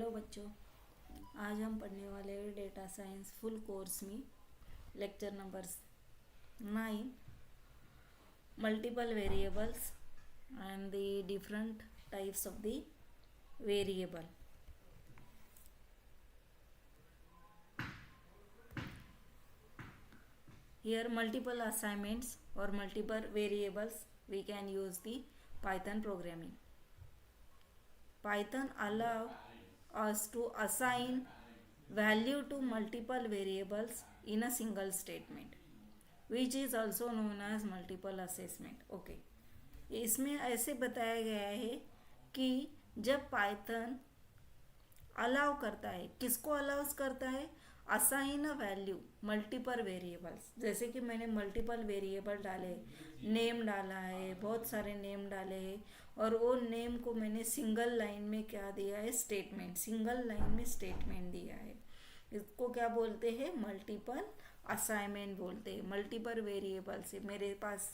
Hello बच्चों, आज हम पढ़ने वाले हैं डेटा साइंस फुल कोर्स में lecture number 9 multiple variables and the different types of the variable. Here multiple assignments or multiple variables we can use the Python programming. Python allow us to assign value to multiple variables in a single statement, which is also known as multiple assessment. Okay, इसमें ऐसे बताया गया है कि जब Python allow करता है, किसको अलाउस करता है, assign a value multiple variables. जैसे कि मैंने मल्टीपल वेरिएबल डाले, नेम डाला है, बहुत सारे नेम डाले हैं और वो नेम को मैंने सिंगल लाइन में क्या दिया है, स्टेटमेंट, सिंगल लाइन में स्टेटमेंट दिया है. इसको क्या बोलते हैं, मल्टीपल असाइनमेंट बोलते हैं. मल्टीपल वेरिएबल से मेरे पास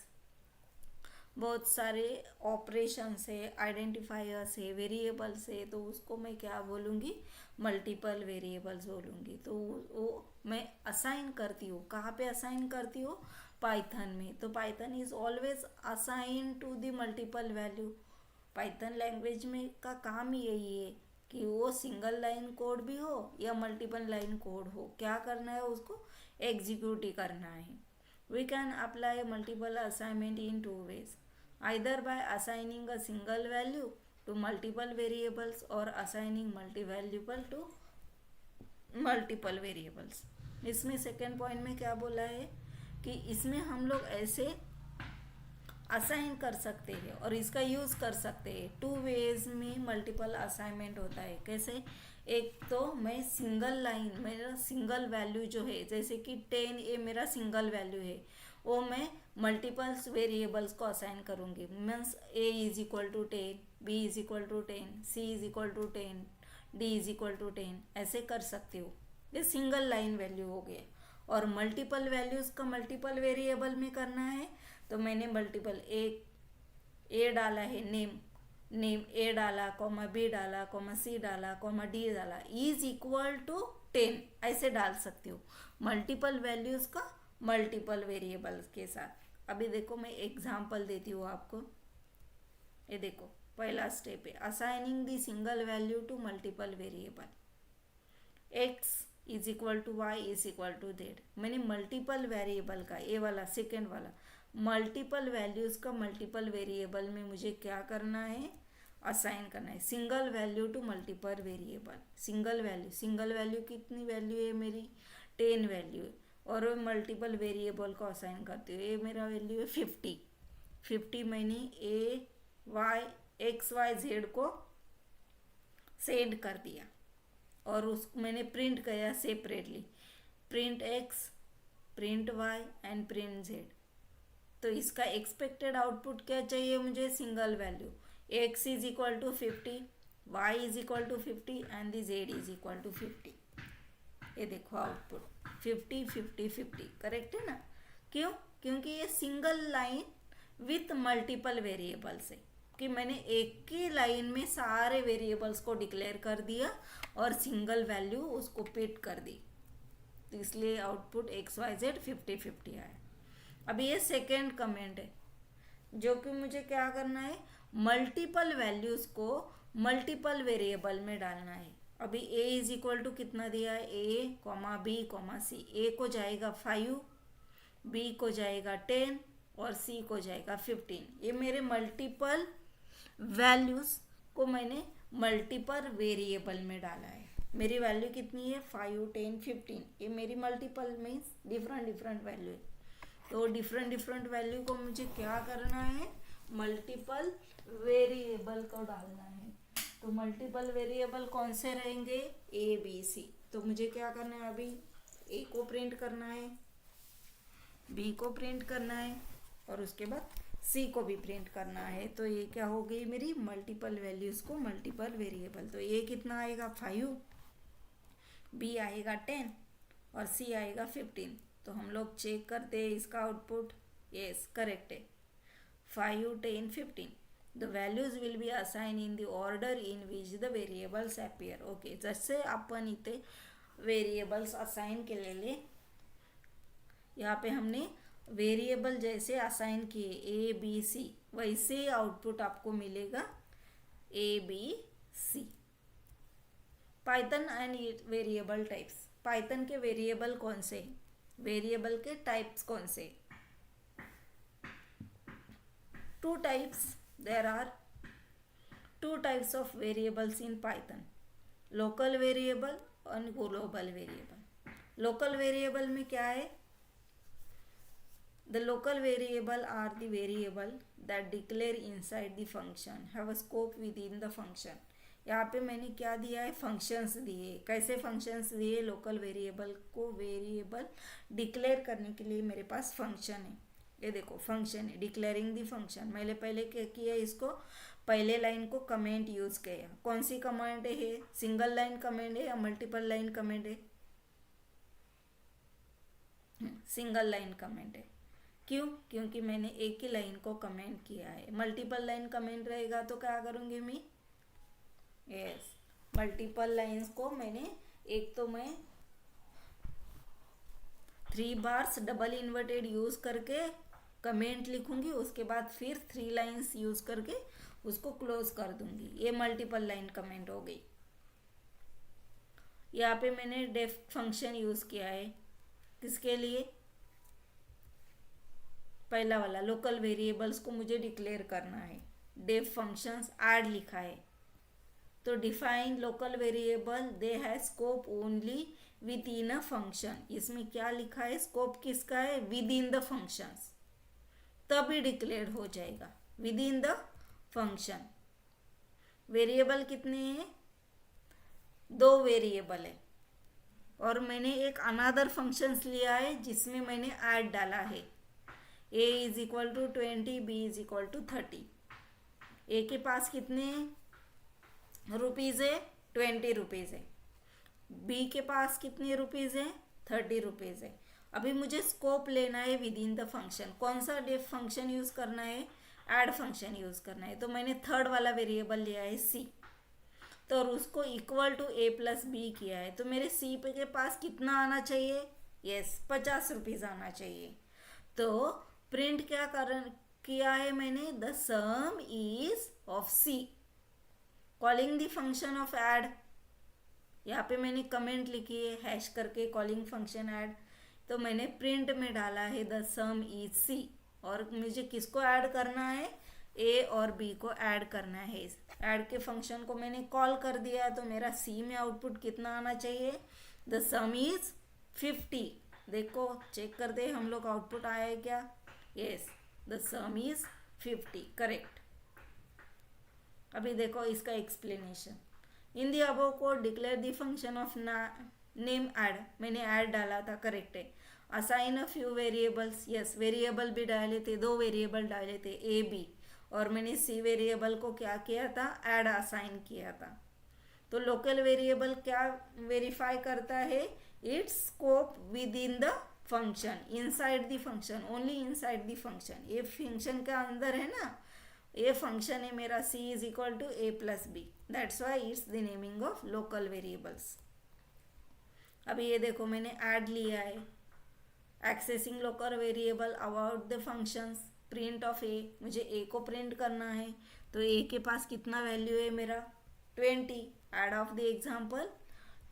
बहुत सारे ऑपरेशंस है, आइडेंटिफायर्स है, वेरिएबल्स है, तो उसको मैं क्या बोलूँगी, मल्टीपल वेरिएबल्स बोलूँगी. तो वो मैं असाइन करती हूँ. कहाँ पे असाइन करती हूँ, पाइथन में. तो Python is always assign to the multiple value. Python language में का काम यही है कि वो सिंगल लाइन कोड भी हो या मल्टीपल लाइन कोड हो, क्या करना है, उसको एग्जीक्यूट ही करना है. We can apply multiple assignment in two ways, either by assigning a single value to multiple variables or assigning multi-variable to multiple variables. इसमें सेकेंड पॉइंट में क्या बोला है कि इसमें हम लोग ऐसे असाइन कर सकते हैं और इसका यूज़ कर सकते हैं. टू वेज में मल्टीपल असाइनमेंट होता है. कैसे, एक तो मैं सिंगल लाइन, मेरा सिंगल वैल्यू जो है, जैसे कि 10 ये मेरा सिंगल वैल्यू है, वो मैं मल्टीपल्स वेरिएबल्स को असाइन करूँगी. Means a is equal to 10, b is equal to 10, c is equal to 10, d is equal to 10, ऐसे कर सकती हूँ. ये सिंगल लाइन वैल्यू हो गया. और मल्टीपल वैल्यूज़ का मल्टीपल वेरिएबल में करना है तो मैंने मल्टीपल ए डाला है, नेम ए डाला, कॉमा बी डाला, कॉमा सी डाला, कॉमा डी डाला, इज इक्वल टू 10, ऐसे डाल सकती हूँ मल्टीपल वैल्यूज़ का मल्टीपल वेरिएबल्स के साथ. अभी देखो मैं एग्जांपल देती हूँ आपको. ये देखो पहला स्टेप है assigning the single value to multiple variable. X is equal to y is equal to z. मैंने मल्टीपल वेरिएबल का, ये वाला सेकेंड वाला, मल्टीपल वैल्यूज़ का मल्टीपल वेरिएबल में मुझे क्या करना है, असाइन करना है. Single value to multiple variable. Single value कितनी वैल्यू है मेरी, 10 वैल्यू है और मल्टीपल वेरिएबल को असाइन करती हूँ. ये मेरा वैल्यू है 50. मैंने a y x y z को सेंड कर दिया और उस मैंने प्रिंट किया separately, print x, print y and print z. तो इसका एक्सपेक्टेड आउटपुट क्या चाहिए मुझे, single value. X is equal to 50, y is equal to 50 and the z is equal to 50. ये देखो आउटपुट 50 50 50, करेक्ट है ना. क्यों, क्योंकि ये single line with multiple variables है कि मैंने एक ही लाइन में सारे वेरिएबल्स को डिक्लेयर कर दिया और सिंगल वैल्यू उसको पिट कर दी. तो इसलिए आउटपुट एक्स वाई जेड 50 50 आया. अभी ये सेकेंड कमेंट है जो कि मुझे क्या करना है, मल्टीपल वैल्यूज़ को मल्टीपल वेरिएबल में डालना है. अभी a इज इक्वल टू कितना दिया है, a comma b comma c. a को जाएगा 5, b को जाएगा 10 और c को जाएगा 15. ये मेरे मल्टीपल वैल्यूज़ को मैंने मल्टीपल वेरिएबल में डाला है. मेरी वैल्यू कितनी है, 5 10 15. ये मेरी मल्टीपल मीन्स डिफरेंट वैल्यू है. तो डिफरेंट वैल्यू को मुझे क्या करना है, मल्टीपल वेरिएबल को डालना है. तो मल्टीपल वेरिएबल कौन से रहेंगे, ए बी सी. तो मुझे क्या करना है, अभी ए को प्रिंट करना है, बी को प्रिंट करना है और उसके बाद सी को भी प्रिंट करना है. तो ये क्या हो गई मेरी मल्टीपल वैल्यूज़ को मल्टीपल वेरिएबल. तो ए कितना आएगा 5, बी आएगा 10 और सी आएगा 15. तो हम लोग चेक करते हैं इसका आउटपुट. यस, करेक्ट है, 5 10 15. The values will be assign in the order in which the variables appear. Okay, जसे आपण इथे वेरिएबल्स असाइन केलेले, यहाँ पे हमने वेरिएबल जैसे असाइन किए ए बी सी, वैसे आउटपुट आपको मिलेगा a b c. Python and variable types. Python के वेरिएबल कौन से, वेरिएबल के टाइप्स कौन से? Two types. There are two types of variables in Python: local variable and global variable. Local variable में क्या है? The local variable are the variable that declare inside the function, have a scope within the function. यहाँ पे मैंने क्या दिया है? Functions दिए. कैसे फंक्शंस दिए? लोकल वेरिएबल को वेरिएबल डिक्लेयर करने के लिए मेरे पास फंक्शन है. ये देखो फंक्शन है, डिक्लेयरिंग दी फंक्शन. मैंने पहले क्या किया, इसको पहले लाइन को कमेंट यूज किया. कौन सी कमेंट है? सिंगल लाइन कमेंट है या मल्टीपल लाइन कमेंट है? सिंगल लाइन कमेंट है. क्यों? क्योंकि मैंने एक ही लाइन को कमेंट किया है. मल्टीपल लाइन कमेंट रहेगा तो क्या करूँगी मैं? यस, मल्टीपल लाइन्स को मैंने एक तो मैं 3 बार्स डबल इन्वर्टेड यूज करके कमेंट लिखूंगी, उसके बाद फिर 3 लाइन्स यूज करके उसको क्लोज कर दूंगी. ये मल्टीपल लाइन कमेंट हो गई. यहाँ पे मैंने डेफ फंक्शन यूज किया है. किसके लिए? पहला वाला लोकल वेरिएबल्स को मुझे डिक्लेयर करना है. डेफ फंक्शंस ऐड लिखा है. तो define local variable, they have scope only with in a function. इसमें क्या लिखा है? स्कोप किसका है? With in the functions. तभी डिक्लेयर हो जाएगा with in the function. Variable कितने हैं? 2 वेरिएबल है. और मैंने एक अनदर फंक्शंस लिया है जिसमें मैंने ऐड डाला है. a is equal to 20, b is equal to 30. A के पास कितने रुपीज़ है? 20 रुपीज़ है. बी के पास कितने रुपीज़ है? 30 रुपीज़ है. अभी मुझे स्कोप लेना है विद इन द फंक्शन. कौन सा डेफ फंक्शन यूज़ करना है? ऐड फंक्शन यूज़ करना है. तो मैंने थर्ड वाला वेरिएबल लिया है सी, तो उसको equal to A plus b किया है. तो मेरे सी पे के पास कितना आना चाहिए? यस, 50 रुपीज़ आना चाहिए. तो प्रिंट क्या किया है मैंने? The sum is of c, calling the function of add. यहाँ पे मैंने कमेंट लिखी है हैश करके, कॉलिंग फंक्शन ऐड. तो मैंने प्रिंट में डाला है द सम इज सी. और मुझे किसको ऐड करना है? ए और बी को ऐड करना है. ऐड के फंक्शन को मैंने कॉल कर दिया, तो मेरा सी में आउटपुट कितना आना चाहिए? The sum is 50. देखो चेक कर दे हम लोग, आउटपुट आया है क्या? Yes, the sum is 50. Correct. अभी देखो इसका explanation. In the above code declare the function of name add. मैंने ऐड डाला था, करेक्ट है. Assign a few variables. Yes, variable भी डाले थे, 2 वेरिएबल डाले थे ए बी. और मैंने सी वेरिएबल को क्या किया था? ऐड असाइन किया था. तो लोकल वेरिएबल क्या वेरीफाई करता है? It's scope within the function, inside the function, only inside the function. ये फंक्शन के अंदर है ना, ये फंक्शन है मेरा c is equal to A plus B. That's why it's the naming of local variables. अभी ये देखो मैंने ऐड लिया है. Accessing local variable about the functions, print of A. मुझे ए को प्रिंट करना है, तो ए के पास कितना वैल्यू है मेरा? 20. Add of the example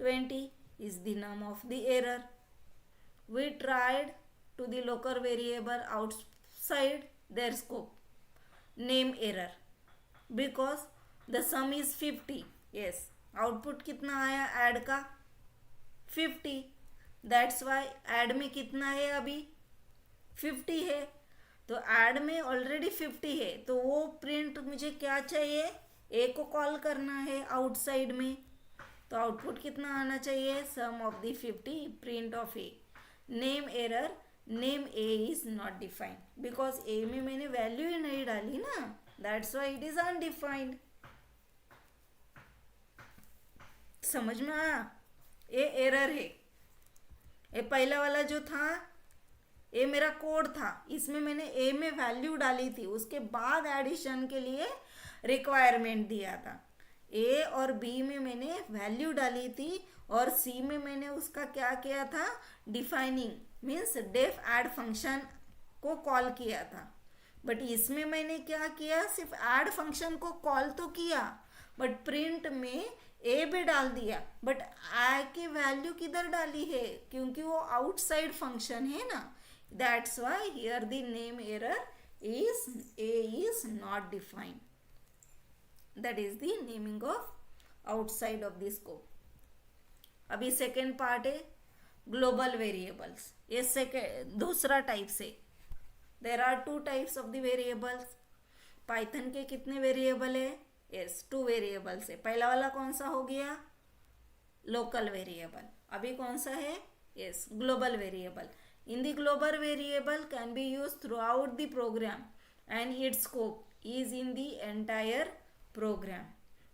20 is the name of the error. We tried to the local variable outside their scope. Name error because the sum is 50. Yes, output कितना आया ऐड का? 50. दैट्स वाई ऐड में कितना है? अभी 50 है. तो add में ऑलरेडी 50 है, तो वो प्रिंट मुझे क्या चाहिए? ए को कॉल करना है आउटसाइड में. तो आउटपुट कितना आना चाहिए? Sum of the 50, print of A. Name error, name A is not defined because A में मैंने वैल्यू ही नहीं डाली ना. That's why it is undefined. समझ में आया? ये एरर है. ये पहला वाला जो था ये मेरा कोड था, इसमें मैंने ए में वैल्यू डाली थी, उसके बाद एडिशन के लिए रिक्वायरमेंट दिया था। ए और बी में मैंने वैल्यू डाली थी और सी में मैंने उसका क्या किया था, defining means def add function को कॉल किया था। बट इसमें मैंने क्या किया, सिर्फ ऐड फंक्शन को कॉल तो किया बट प्रिंट में ए भी डाल दिया, बट आई की वैल्यू किधर डाली है, क्योंकि वो आउटसाइड फंक्शन है ना, that's why here the name error is a is not defined. That is the naming of outside of the scope. अभी सेकेंड पार्ट है ग्लोबल वेरिएबल्स। ये सेकेंड दूसरा टाइप से, there are two types of the variables. Python के कितने variable है, yes 2 variables है। पहला वाला कौन सा हो गया, लोकल वेरिएबल। अभी कौन सा है, yes global variable. In the global variable can be used throughout the program and its scope is in the entire program.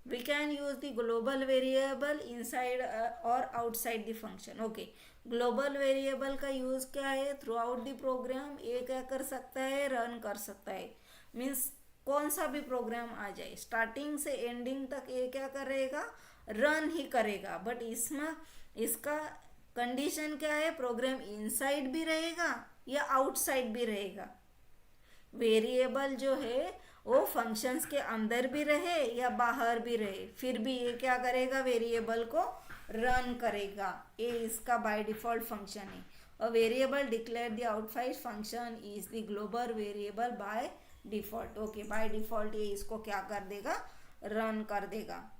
We can use the global variable inside or outside the function. Okay, global variable का use क्या है, throughout the program ये क्या कर सकता है, run कर सकता है। मीन्स कौन सा भी प्रोग्राम आ जाए स्टार्टिंग से एंडिंग तक ये क्या करेगा, रन ही करेगा। बट इसमें इसका कंडीशन क्या है, प्रोग्राम इनसाइड भी रहेगा या आउटसाइड भी रहेगा। वेरिएबल जो है वो फंक्शंस के अंदर भी रहे या बाहर भी रहे, फिर भी ये क्या करेगा, वेरिएबल को रन करेगा। ये इसका बाय डिफॉल्ट फंक्शन है। A variable declare the outside function is the global variable by default. Okay, by default ये इसको क्या कर देगा, रन कर देगा।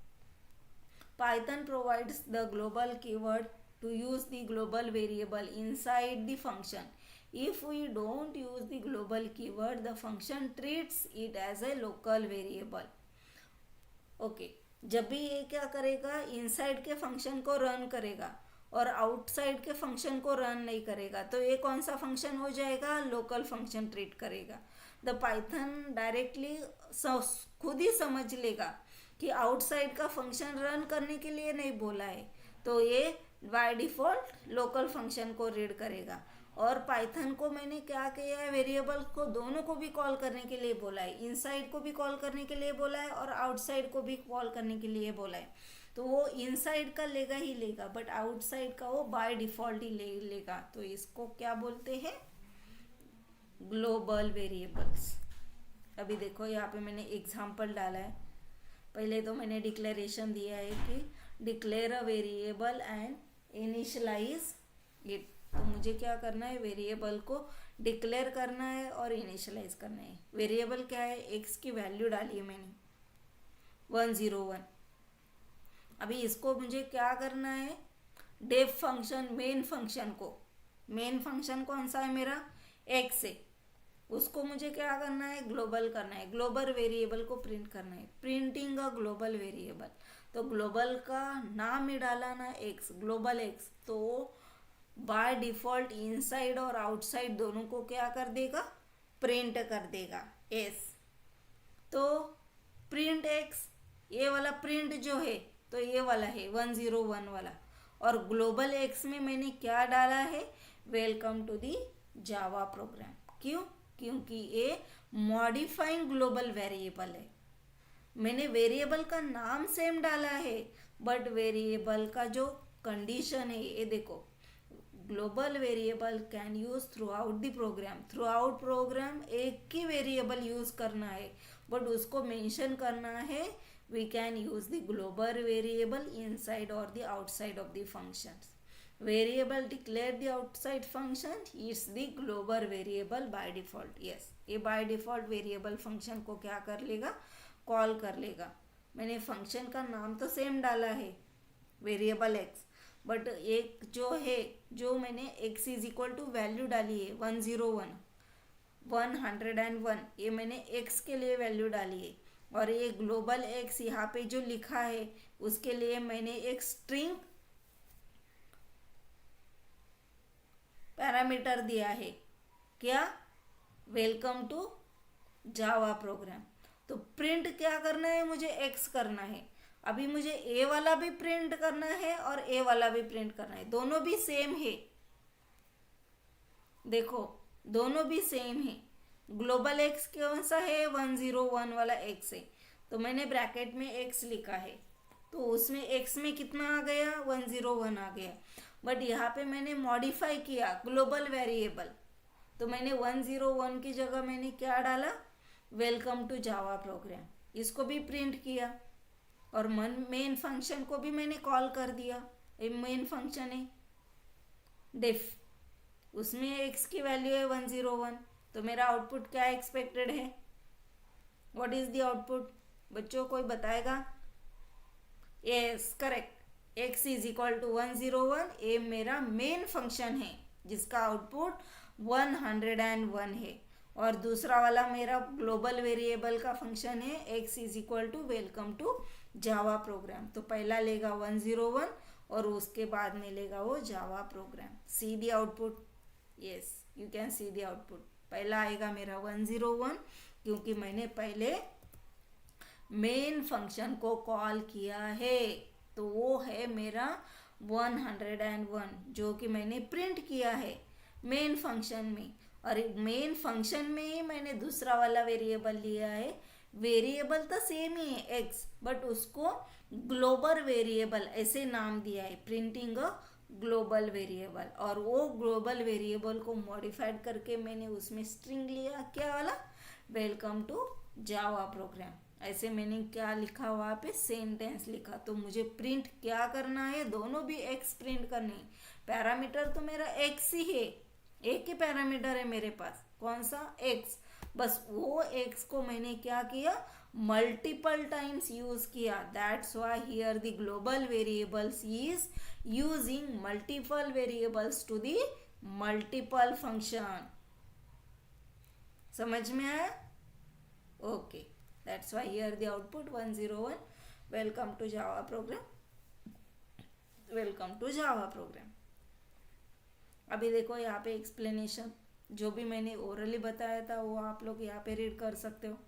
Python provides the global keyword to use the global variable inside the function. If we don't use the global keyword, the function treats it as a local variable. Okay, जब भी ये क्या करेगा, इनसाइड के function को run करेगा और outside के फंक्शन को रन नहीं करेगा, तो ये कौन सा फंक्शन हो जाएगा, लोकल फंक्शन ट्रीट करेगा। द पाइथन डायरेक्टली खुद ही समझ लेगा कि आउटसाइड का फंक्शन रन करने के लिए नहीं बोला है, तो ये बाय डिफॉल्ट लोकल फंक्शन को रीड करेगा। और पाइथन को मैंने क्या किया है, वेरिएबल को दोनों को भी कॉल करने के लिए बोला है, इनसाइड को भी कॉल करने के लिए बोला है और आउटसाइड को भी कॉल करने के लिए बोला है। तो वो इनसाइड का लेगा ही लेगा, बट आउटसाइड का वो बाय डिफॉल्ट ही लेगा। तो इसको क्या बोलते हैं, ग्लोबल वेरिएबल्स। अभी देखो यहाँ पे मैंने एग्जाम्पल डाला है। पहले तो मैंने डिक्लेरेशन दिया है कि declare a variable and initialise it. तो मुझे क्या करना है, वेरिएबल को डिक्लेयर करना है और इनिशियलाइज करना है। वेरिएबल क्या है, एक्स की वैल्यू डाली है मैंने 101। अभी इसको मुझे क्या करना है, डेफ फंक्शन मेन फंक्शन कौन सा है मेरा, एक्स है, उसको मुझे क्या करना है, ग्लोबल करना है। ग्लोबल वेरिएबल को प्रिंट करना है, प्रिंटिंग अ ग्लोबल वेरिएबल। तो ग्लोबल का नाम ही डाला ना एक्स, ग्लोबल एक्स, तो बाय डिफॉल्ट इनसाइड और आउटसाइड दोनों को क्या कर देगा, प्रिंट कर देगा एस। तो प्रिंट एक्स, ये वाला प्रिंट जो है तो ये वाला है 101 वाला। और ग्लोबल एक्स में मैंने क्या डाला है, welcome to the Java program. क्यों, क्योंकि ये मॉडिफाइंग ग्लोबल वेरिएबल है। मैंने वेरिएबल का नाम सेम डाला है बट वेरिएबल का जो कंडीशन है, ये देखो, global variable can use throughout the program. Throughout program एक ही वेरिएबल यूज करना है बट उसको मेंशन करना है, we can use the global variable inside और the outside of the functions. Variable declare the outside function is the global variable by default. Yes, ये by default variable function को क्या कर लेगा, कॉल कर लेगा। मैंने फंक्शन का नाम तो सेम डाला है वेरिएबल एक्स, बट एक जो है, जो मैंने x is equal to value डाली है 101 101, ये मैंने एक्स के लिए वैल्यू डाली है। और ये ग्लोबल एक्स यहाँ पे जो लिखा है उसके लिए मैंने एक स्ट्रिंग पैरामीटर दिया है, क्या, वेलकम टू जावा प्रोग्राम। तो प्रिंट क्या करना है, मुझे एक्स करना है। अभी मुझे ए वाला भी प्रिंट करना है और ए वाला भी प्रिंट करना है, दोनों भी सेम है। देखो दोनों भी सेम है। ग्लोबल एक्स कौन सा है, 101 वाला एक्स है। तो मैंने ब्रैकेट में x लिखा है, तो उसमें x में कितना आ गया, 101 आ गया। बट यहाँ पे मैंने मॉडिफाई किया ग्लोबल वेरिएबल, तो मैंने 101 की जगह मैंने क्या डाला, वेलकम टू जावा प्रोग्राम, इसको भी प्रिंट किया। और मेन फंक्शन को भी मैंने कॉल कर दिया, मेन फंक्शन है डेफ, उसमें x की वैल्यू है 101, तो मेरा आउटपुट क्या एक्सपेक्टेड है, व्हाट इज द आउटपुट, बच्चों कोई बताएगा? Yes correct, x is equal to 101, ये मेरा मेन फंक्शन है जिसका आउटपुट 101 है। और दूसरा वाला मेरा ग्लोबल वेरिएबल का फंक्शन है x is equal to welcome to Java program, तो पहला लेगा 101 और उसके बाद में लेगा वो Java program. See the output, yes you can see the output, पहला आएगा मेरा 101 क्योंकि मैंने पहले मेन फंक्शन को कॉल किया है, तो वो है मेरा 101 जो कि मैंने प्रिंट किया है मेन फंक्शन में। और मेन फंक्शन में ही मैंने दूसरा वाला वेरिएबल लिया है, वेरिएबल तो सेम ही है x, बट उसको ग्लोबल वेरिएबल ऐसे नाम दिया है, प्रिंटिंग अ ग्लोबल वेरिएबल। और वो ग्लोबल वेरिएबल को मॉडिफाइड करके मैंने उसमें स्ट्रिंग लिया, क्या वाला, वेलकम टू जावा प्रोग्राम। ऐसे मैंने क्या लिखा वहाँ पे, सेंटेंस लिखा। तो मुझे प्रिंट क्या करना है, दोनों भी x प्रिंट करनी है। पैरामीटर तो मेरा x ही है, एक ही पैरामीटर है मेरे पास, कौन सा, x, बस वो x को मैंने क्या किया, मल्टीपल टाइम्स यूज किया। That's why here the global variables is using multiple variables to the multiple function. समझ में आया? Okay, that's why here the output 101, welcome to Java program, welcome to Java program. अभी देखो यहाँ पे explanation जो भी मैंने ओरली बताया था वो आप लोग यहाँ पे रीड कर सकते हो।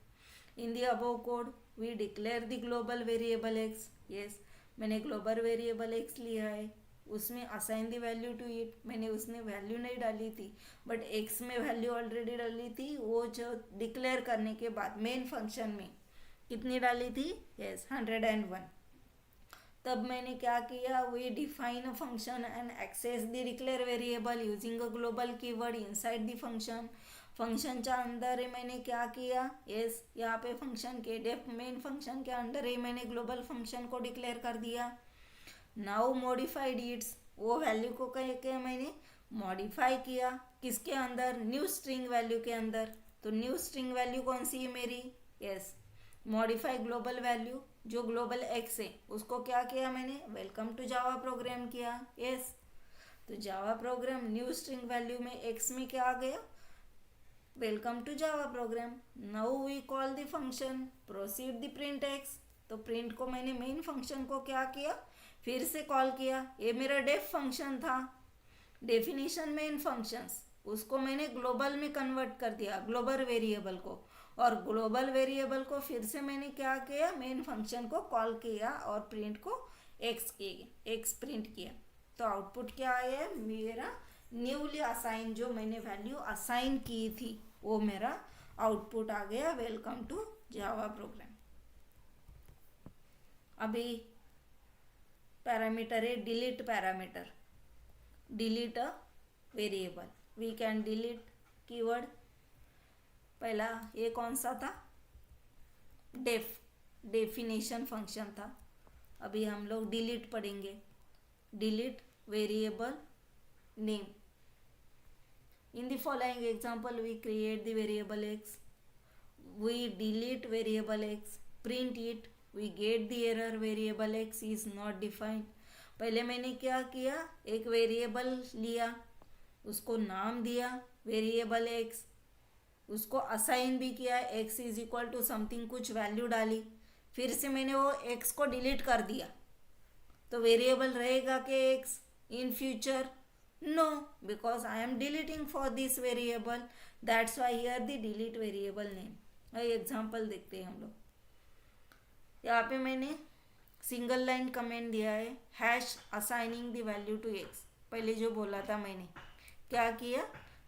In the above code we declare the global variable x, yes मैंने ग्लोबल वेरिएबल x लिया है, उसमें assign the value to it, मैंने उसमें वैल्यू नहीं डाली थी बट x में वैल्यू ऑलरेडी डाली थी। वो जो डिक्लेयर करने के बाद मेन फंक्शन में कितनी डाली थी, यस 101। तब मैंने क्या किया, we define a function and access the declare variable using a global keyword inside the function. फंक्शनच्या अंदर ही मैंने क्या किया, यस यहाँ पे फंक्शन के डेफ मेन फंक्शन के अंदर ही मैंने ग्लोबल फंक्शन को डिक्लेयर कर दिया। नाउ मॉडिफाइड इट्स, वो वैल्यू को क्या मैंने मॉडिफाई किया, किसके अंदर, न्यू स्ट्रिंग वैल्यू के अंदर। तो न्यू स्ट्रिंग वैल्यू कौन सी है मेरी, यस मॉडिफाई ग्लोबल वैल्यू, जो ग्लोबल x है उसको क्या किया मैंने, वेलकम टू जावा प्रोग्राम किया, यस। तो Java program new string value में x में क्या आ गया, welcome to Java program. Now we call the function proceed the print x, तो प्रिंट को मैंने मेन फंक्शन को क्या किया, फिर से कॉल किया। ये मेरा डेफ फंक्शन था, डेफिनेशन मेन फंक्शंस, उसको मैंने ग्लोबल में कन्वर्ट कर दिया, ग्लोबल वेरिएबल को। और ग्लोबल वेरिएबल को फिर से मैंने क्या किया, मेन फंक्शन को कॉल किया और प्रिंट को x प्रिंट किया। तो आउटपुट क्या आया, मेरा न्यूली असाइन, जो मैंने वैल्यू असाइन की थी वो मेरा आउटपुट आ गया, वेलकम टू जावा प्रोग्राम। अभी पैरामीटर है delete parameter, delete a variable, we can delete keyword. पहला ये कौन सा था, डेफिनेशन फंक्शन था। अभी हम लोग डिलीट पढ़ेंगे, delete variable name. In the following example we create the variable x, we delete variable x, print it, we get the error variable x is not defined. पहले मैंने क्या किया, एक वेरिएबल लिया, उसको नाम दिया वेरिएबल x, उसको असाइन भी किया, x is equal to something, कुछ वैल्यू डाली, फिर से मैंने वो x को डिलीट कर दिया। तो वेरिएबल रहेगा कि x in future, no, because I am deleting for this variable, that's why here the delete variable name. Example देखते हैं हम लोग। यहाँ पे मैंने सिंगल लाइन कमेंट दिया है, hash assigning the value to x। पहले जो बोला था मैंने क्या किया,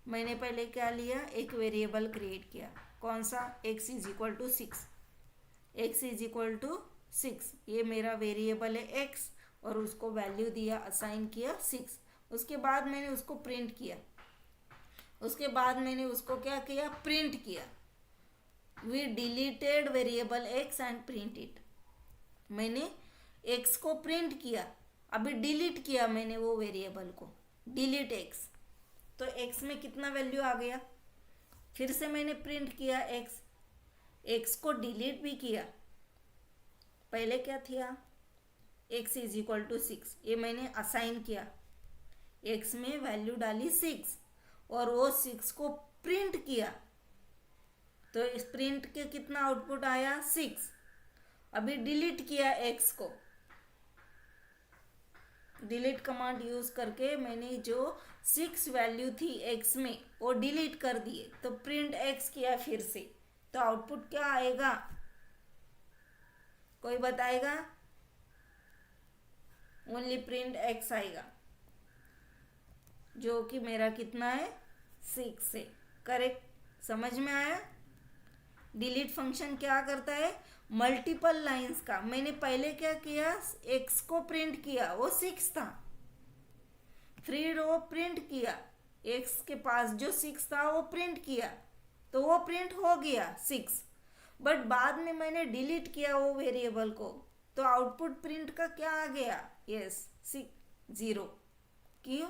मैंने पहले क्या लिया, एक वेरिएबल क्रिएट किया, कौन सा, x is equal to 6, x is equal to 6, ये मेरा वेरिएबल है x और उसको वैल्यू दिया, असाइन किया 6। उसके बाद मैंने उसको प्रिंट किया, उसके बाद मैंने उसको क्या किया, प्रिंट किया। We deleted variable x and print it. मैंने x को प्रिंट किया, अभी डिलीट किया मैंने वो वेरिएबल को, डिलीट x। तो x में कितना वैल्यू आ गया, फिर से मैंने प्रिंट किया x को डिलीट भी किया। पहले क्या था, x इज इक्वल टू 6, ये मैंने असाइन किया, x में वैल्यू डाली 6 और वो 6 को प्रिंट किया। तो इस प्रिंट के कितना आउटपुट आया, 6। अभी डिलीट किया x को, डिलीट कमांड यूज करके मैंने जो 6 वैल्यू थी x में वो डिलीट कर दिए। तो प्रिंट x किया फिर से, तो आउटपुट क्या आएगा, कोई बताएगा? ओनली प्रिंट x आएगा, जो कि मेरा कितना है, 6 है। करेक्ट, समझ में आया? डिलीट फंक्शन क्या करता है, मल्टीपल लाइंस का। मैंने पहले क्या किया, x को प्रिंट किया, वो 6 था, फिर वो प्रिंट किया, x के पास जो 6 था वो प्रिंट किया, तो वो प्रिंट हो गया 6। बट बाद में मैंने डिलीट किया वो वेरिएबल को, तो आउटपुट प्रिंट का क्या आ गया, यस 0। क्यों,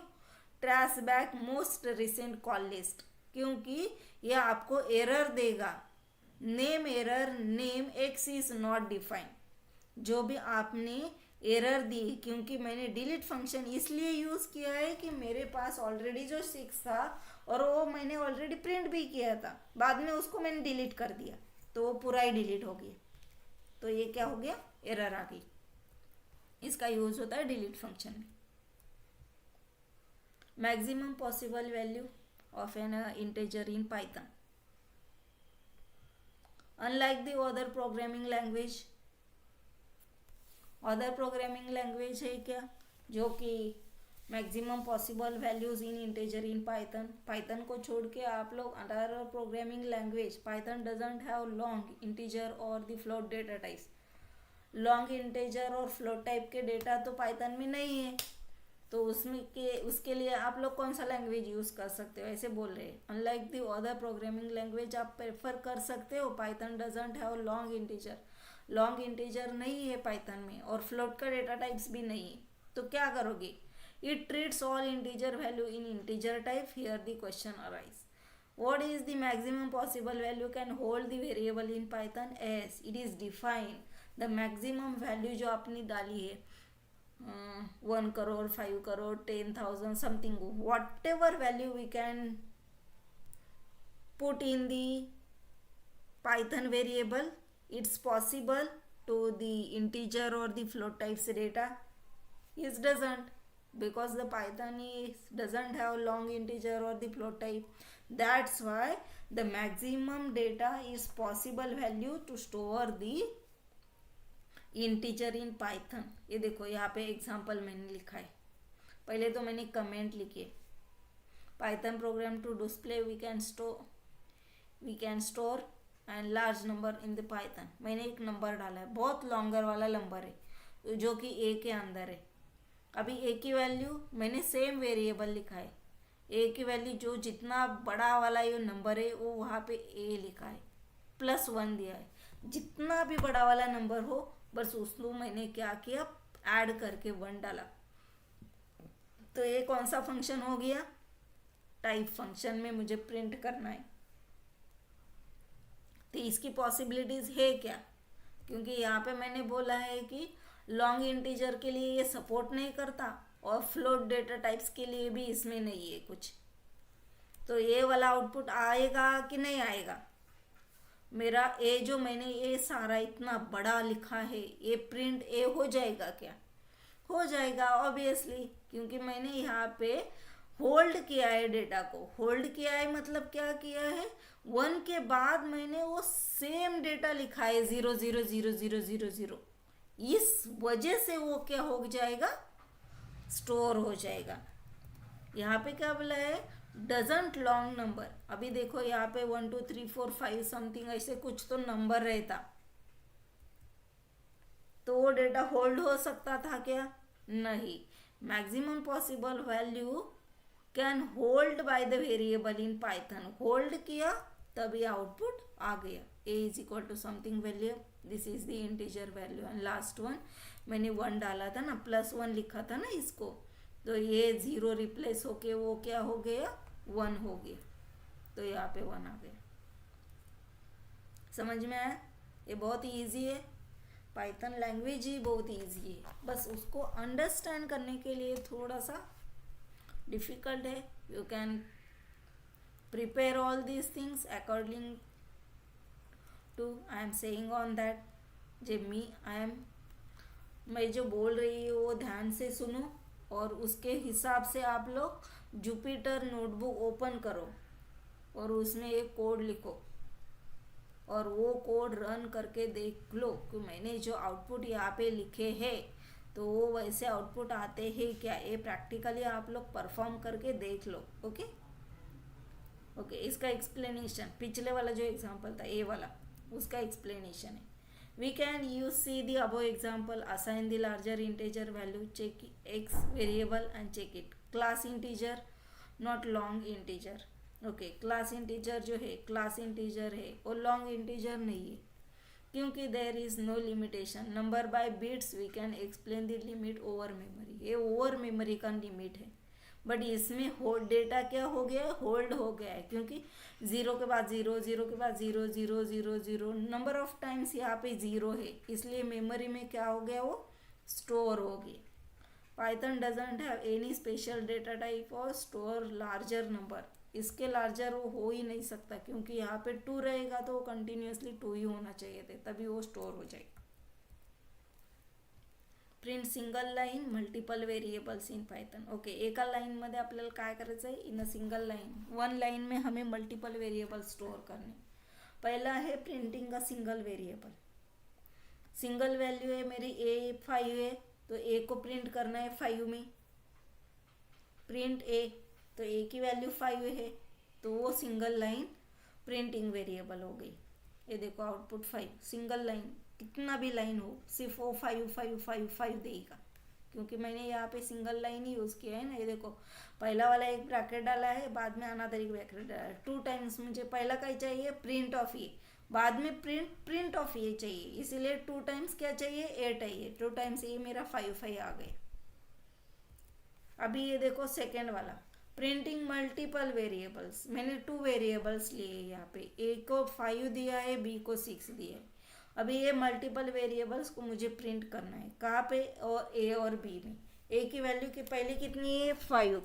trace back most recent call list, क्योंकि यह आपको एरर देगा, name error, name x is not defined. जो भी आपने एरर दी, क्योंकि मैंने डिलीट फंक्शन इसलिए यूज किया है कि मेरे पास ऑलरेडी जो 6 था और वो मैंने ऑलरेडी प्रिंट भी किया था, बाद में उसको मैंने डिलीट कर दिया, तो वो पूरा ही डिलीट हो गया। तो ये क्या हो गया, एरर आ गई। इसका यूज होता है डिलीट फंक्शन में। Maximum possible value of an integer in Python, unlike the other programming language. Other programming language है क्या, जो कि maximum possible values in integer in Python. Python को छोड़ के आप लोग other programming language, Python doesn't have long integer और the float data types. Long integer और फ्लोट टाइप के डेटा तो पाइथन में नहीं है, तो उसके लिए आप लोग कौन सा लैंग्वेज यूज कर सकते हो, ऐसे बोल रहे हैं। Unlike the other programming language आप प्रेफर कर सकते हो, Python doesn't have long integer. Long integer नहीं है पाइथन में, और फ्लोट का डेटा टाइप्स भी नहीं है, तो क्या करोगे, it treats all integer value in integer type. Here the question arise, what is the maximum possible value can hold the variable in python as it is defined the maximum value जो आपने डाली है 1 crore 5 crore 10,000 something, whatever value we can put in the python variable, it's possible to the integer or the float types data. It doesn't, because the python doesn't have long integer or the float type. That's why the maximum data is possible value to store the integer in python. ये देखो यहाँ पे example मैंने लिखा है, पहले तो मैंने कमेंट लिखे, python program to display we can store and large number in the python। मैंने एक नंबर डाला है, बहुत लॉन्गर वाला नंबर है जो कि a के अंदर है। अभी a की वैल्यू मैंने सेम वेरिएबल लिखा है, a की वैल्यू जो जितना बड़ा वाला ये नंबर है वो वहाँ पे a लिखा है, +1 दिया है। जितना भी बड़ा वाला नंबर हो बस उसको मैंने क्या किया, ऐड करके 1 डाला। तो ये कौन सा फंक्शन हो गया, टाइप फंक्शन में मुझे प्रिंट करना है। तो इसकी पॉसिबिलिटीज है क्या, क्योंकि यहाँ पे मैंने बोला है कि लॉन्ग इंटीजर के लिए ये सपोर्ट नहीं करता और फ्लोट डेटा टाइप्स के लिए भी इसमें नहीं है कुछ। तो ये वाला आउटपुट आएगा कि नहीं आएगा, मेरा ए जो मैंने ये सारा इतना बड़ा लिखा है ये प्रिंट ए हो जाएगा क्या, हो जाएगा ऑब्वियसली, क्योंकि मैंने यहाँ पे होल्ड किया है डेटा को। होल्ड किया है मतलब क्या किया है, 1 के बाद मैंने वो सेम डेटा लिखा है 0 0 0 0 0 0, इस वजह से वो क्या हो जाएगा, स्टोर हो जाएगा। यहाँ पे क्या बोला है, डजंट लॉन्ग नंबर। अभी देखो यहाँ पे 1 2 3 4 5 समथिंग ऐसे कुछ तो नंबर रहता, तो वो डेटा होल्ड हो सकता था क्या? नहीं. Maximum possible value can hold by the variable in Python. Hold किया तभी आउटपुट आ गया. A is equal to something value, this is the integer value. And last one मैंने 1 डाला था ना, +1 लिखा था ना इसको, तो ये 0 रिप्लेस होके वो क्या हो गया? 1 हो गया. तो यहाँ पे 1 आ गया. समझ में आया? ये बहुत ही ईजी है. पाइथन लैंग्वेज ही बहुत ईजी है, बस उसको अंडरस्टैंड करने के लिए थोड़ा सा डिफिकल्ट है. You can prepare all these things according to I am saying on that. मैं जो बोल रही हूँ वो ध्यान से सुनो और उसके हिसाब से आप लोग जुपिटर नोटबुक ओपन करो और उसमें एक कोड लिखो और वो कोड रन करके देख लो कि मैंने जो आउटपुट यहाँ पे लिखे हैं तो वो वैसे आउटपुट आते हैं क्या. ये प्रैक्टिकली आप लोग परफॉर्म करके देख लो. Okay okay. इसका एक्सप्लेनेशन पिछले वाला जो एग्जांपल था ये वाला, उसका एक्सप्लेनेशन है. We can see the above example. Assign the larger integer value, check x variable and check it. Class integer, not long integer. Okay, class integer जो है class integer है और long integer नहीं है, क्योंकि there is no limitation. Number by bits we can explain the limit over memory. ये over memory का limit है, बट इसमें होल्ड डेटा क्या हो गया? होल्ड हो गया है, क्योंकि 0 के बाद 0, 0 के बाद 0, 0, 0, 0 नंबर ऑफ टाइम्स यहाँ पे 0 है, इसलिए मेमोरी में क्या हो गया? वो स्टोर हो गया. Python doesn't have any special data type और स्टोर लार्जर नंबर. इसके लार्जर वो हो ही नहीं सकता, क्योंकि यहाँ पे 2 रहेगा तो वो कंटिन्यूसली 2 ही होना चाहिए थे, तभी वो स्टोर हो जाएगा. Print single line multiple variables in Python. Okay, एका लाईनमध्ये आपल्याला काय करायचं आहे? In a single line, 1 line में हमें मल्टिपल वेरिएबल स्टोर करने. पहला है प्रिंटिंग का सिंगल वेरिएबल. सिंगल वैल्यू है मेरी ए 5 है, तो ए को प्रिंट करना है 5 में. प्रिंट ए, तो ए की वैल्यू 5 है, तो वो सिंगल लाइन प्रिंटिंग वेरिएबल हो गई. ये देखो आउटपुट 5. सिंगल लाइन कितना भी लाइन हो, सिर्फ वो 5 5 5 5 देगा, क्योंकि मैंने यहाँ पे सिंगल लाइन ही यूज़ किया है ना. ये देखो पहला वाला एक ब्रैकेट डाला है, बाद में अनदर एक ब्रैकेट डाला है. 2 टाइम्स मुझे पहला क्या चाहिए? प्रिंट ऑफ ए, बाद में प्रिंट ऑफ ए चाहिए, इसीलिए 2 टाइम्स क्या चाहिए? ए चाहिए. 2 टाइम्स ए मेरा 5 5 आ गया. अभी ये देखो सेकेंड वाला प्रिंटिंग मल्टीपल वेरिएबल्स. मैंने 2 वेरिएबल्स लिए यहाँ पे, ए को 5 दिया है, बी को 6 दिया है. अभी ये मल्टीपल वेरिएबल्स को मुझे प्रिंट करना है. कहाँ पे? और ए और बी में. ए की वैल्यू की पहले कितनी है? 5,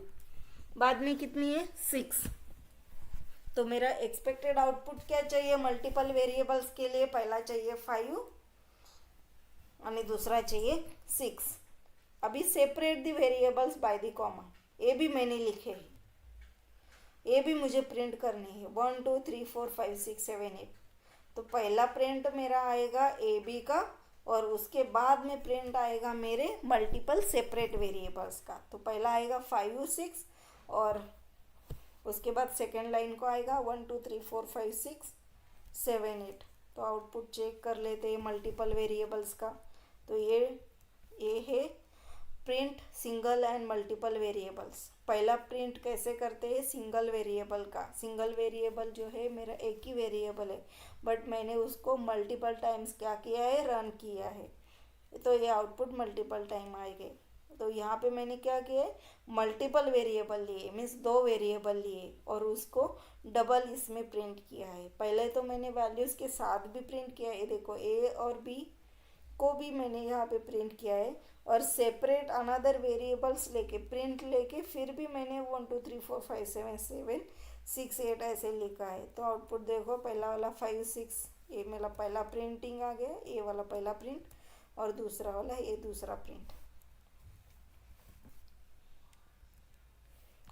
बाद में कितनी है? 6. तो मेरा एक्सपेक्टेड आउटपुट क्या चाहिए मल्टीपल वेरिएबल्स के लिए? पहला चाहिए 5 और दूसरा चाहिए 6. अभी separate the variables by the comma. A भी मैंने लिखे हैं, ए भी मुझे प्रिंट करनी है. 1 2 3 4 5 6 7 8. तो पहला प्रिंट मेरा आएगा ए बी का, और उसके बाद में प्रिंट आएगा मेरे मल्टीपल सेपरेट वेरिएबल्स का. तो पहला आएगा 5 6 और उसके बाद सेकेंड लाइन को आएगा 1 2 3 4 5 6 7 8. तो आउटपुट चेक कर लेते हैं मल्टीपल वेरिएबल्स का. तो ये है print single and multiple variables. पहला प्रिंट कैसे करते हैं? सिंगल वेरिएबल का. सिंगल वेरिएबल जो है मेरा एक ही वेरिएबल है, बट मैंने उसको मल्टीपल टाइम्स क्या किया है? रन किया है. तो ये आउटपुट मल्टीपल टाइम आएंगे. तो यहाँ पे मैंने क्या किया है? मल्टीपल वेरिएबल लिए, मीन्स 2 वेरिएबल लिए और उसको डबल इसमें प्रिंट किया है. पहले तो मैंने वैल्यूज़ के साथ भी प्रिंट किया है. देखो ए और बी को भी मैंने यहाँ पे प्रिंट किया है, और सेपरेट अनदर वेरिएबल्स लेके प्रिंट लेके फिर भी मैंने 1 2 3 4 5 7 7 6 8 ऐसे लिखा है. तो आउटपुट देखो, पहला वाला 5 6, ये मेरा पहला प्रिंटिंग आ गया. ये वाला पहला प्रिंट और दूसरा वाला ये दूसरा प्रिंट.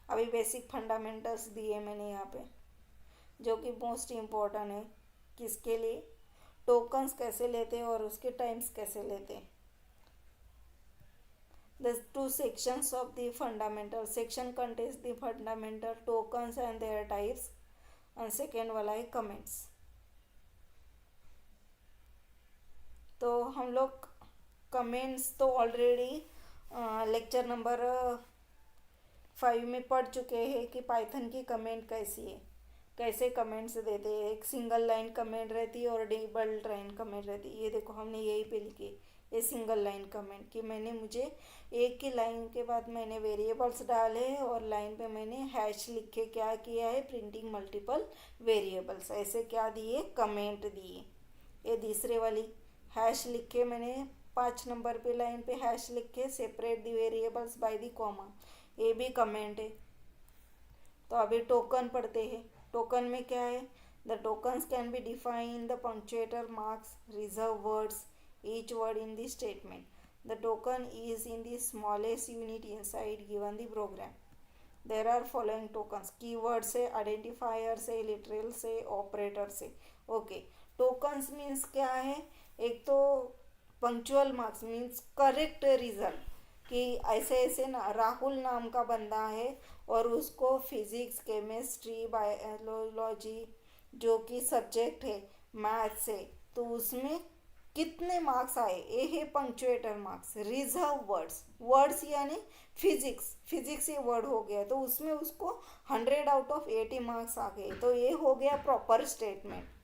अभी बेसिक फंडामेंटल्स दिए मैंने यहाँ पे, जो कि मोस्ट इम्पोर्टेंट है. किसके लिए? टोकन्स कैसे लेते हैं और उसके टाइम्स कैसे लेते हैं. The 2 sections of the fundamental section contains the fundamental tokens and their types, and second वाला है comments. तो हम लोग कमेंट्स तो ऑलरेडी लेक्चर नंबर 5 में पढ़ चुके हैं कि पाइथन की कमेंट कैसी है, कैसे कमेंट्स देते हैं। एक सिंगल लाइन कमेंट रहती है और डबल लाइन कमेंट रहती है। ये देखो हमने यही पे लिखी, ये सिंगल लाइन कमेंट कि मुझे एक ही लाइन के बाद मैंने वेरिएबल्स डाले और लाइन पे मैंने हैश लिख के क्या किया है, प्रिंटिंग मल्टीपल वेरिएबल्स, ऐसे क्या दिए, कमेंट दिए। ये दूसरे वाली हैश लिख के मैंने 5 नंबर पे लाइन पे हैश लिख के separate the variables by the comma, ये भी कमेंट है। तो अभी टोकन पढ़ते हैं। टोकन में क्या है, the tokens can be define the punctuator marks reserve words each word in the statement. The token is in the smallest unit inside given the program. There are following tokens, keyword से, identifier से, literal से, operator से। Okay, tokens means क्या है, एक तो punctual marks means correct result, कि ऐसे ऐसे ना राहुल नाम का बंदा है और उसको फिजिक्स, केमिस्ट्री, बायोलॉजी जो कि सब्जेक्ट है मैथ से, तो उसमें कितने मार्क्स आए, ये है पंक्चुएटर मार्क्स। रिजर्व वर्ड्स, वर्ड्स यानी फिजिक्स ये वर्ड हो गया, तो उसमें उसको 100 आउट ऑफ 80 मार्क्स आ गए, तो ये हो गया प्रॉपर स्टेटमेंट।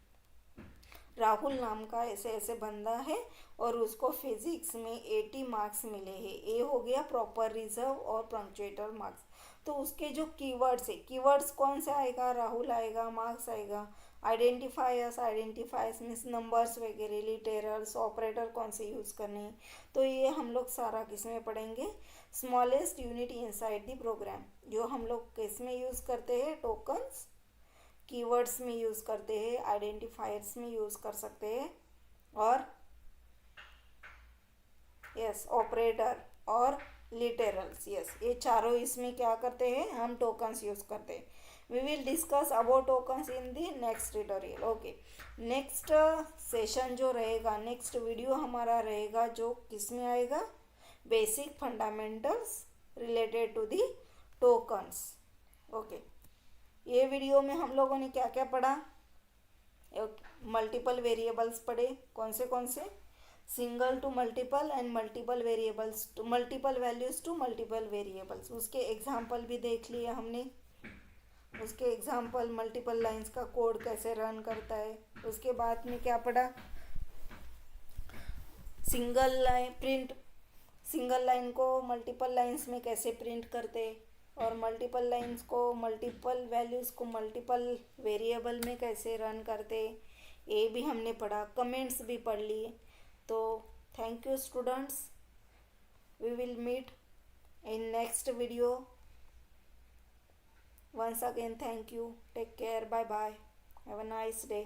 राहुल नाम का ऐसे ऐसे बंदा है और उसको फिजिक्स में 80 मार्क्स मिले हैं, ये हो गया प्रॉपर रिजर्व और पंक्चुएटर मार्क्स। तो उसके जो कीवर्ड्स है, कीवर्ड्स कौन से आएगा, राहुल आएगा, मार्क्स आएगा। आइडेंटिफायर्स मीन्स नंबर्स वगैरह, लिटरल्स, ऑपरेटर कौन से यूज़ करने हैं, तो ये हम लोग सारा किस में पढ़ेंगे, smallest unit inside the program, जो हम लोग किस में यूज़ करते हैं, टोकन्स, कीवर्ड्स में यूज़ करते हैं, आइडेंटिफायर्स में यूज़ कर सकते हैं, और यस ऑपरेटर और लिटरल्स, यस ये चारों इसमें क्या करते हैं, हम टोकन्स यूज़ करते हैं। We will discuss about tokens in the next tutorial. Okay, next session जो रहेगा, नेक्स्ट वीडियो हमारा रहेगा जो किस में आएगा, basic fundamentals related to the tokens. Okay, ये वीडियो में हम लोगों ने क्या क्या पढ़ा, मल्टीपल वेरिएबल्स पढ़े, कौन से, single to multiple and multiple variables to multiple values to multiple variables, उसके एग्जाम्पल भी देख लिए हमने। उसके एग्जाम्पल, मल्टीपल लाइंस का कोड कैसे रन करता है। उसके बाद में क्या पढ़ा, सिंगल लाइन को मल्टीपल लाइंस में कैसे प्रिंट करते, और मल्टीपल लाइंस को, मल्टीपल वैल्यूज़ को मल्टीपल वेरिएबल में कैसे रन करते, ये भी हमने पढ़ा। कमेंट्स भी पढ़ लिए। तो thank you students, we will meet in next video. Once again, thank you. Take care. Bye bye. Have a nice day.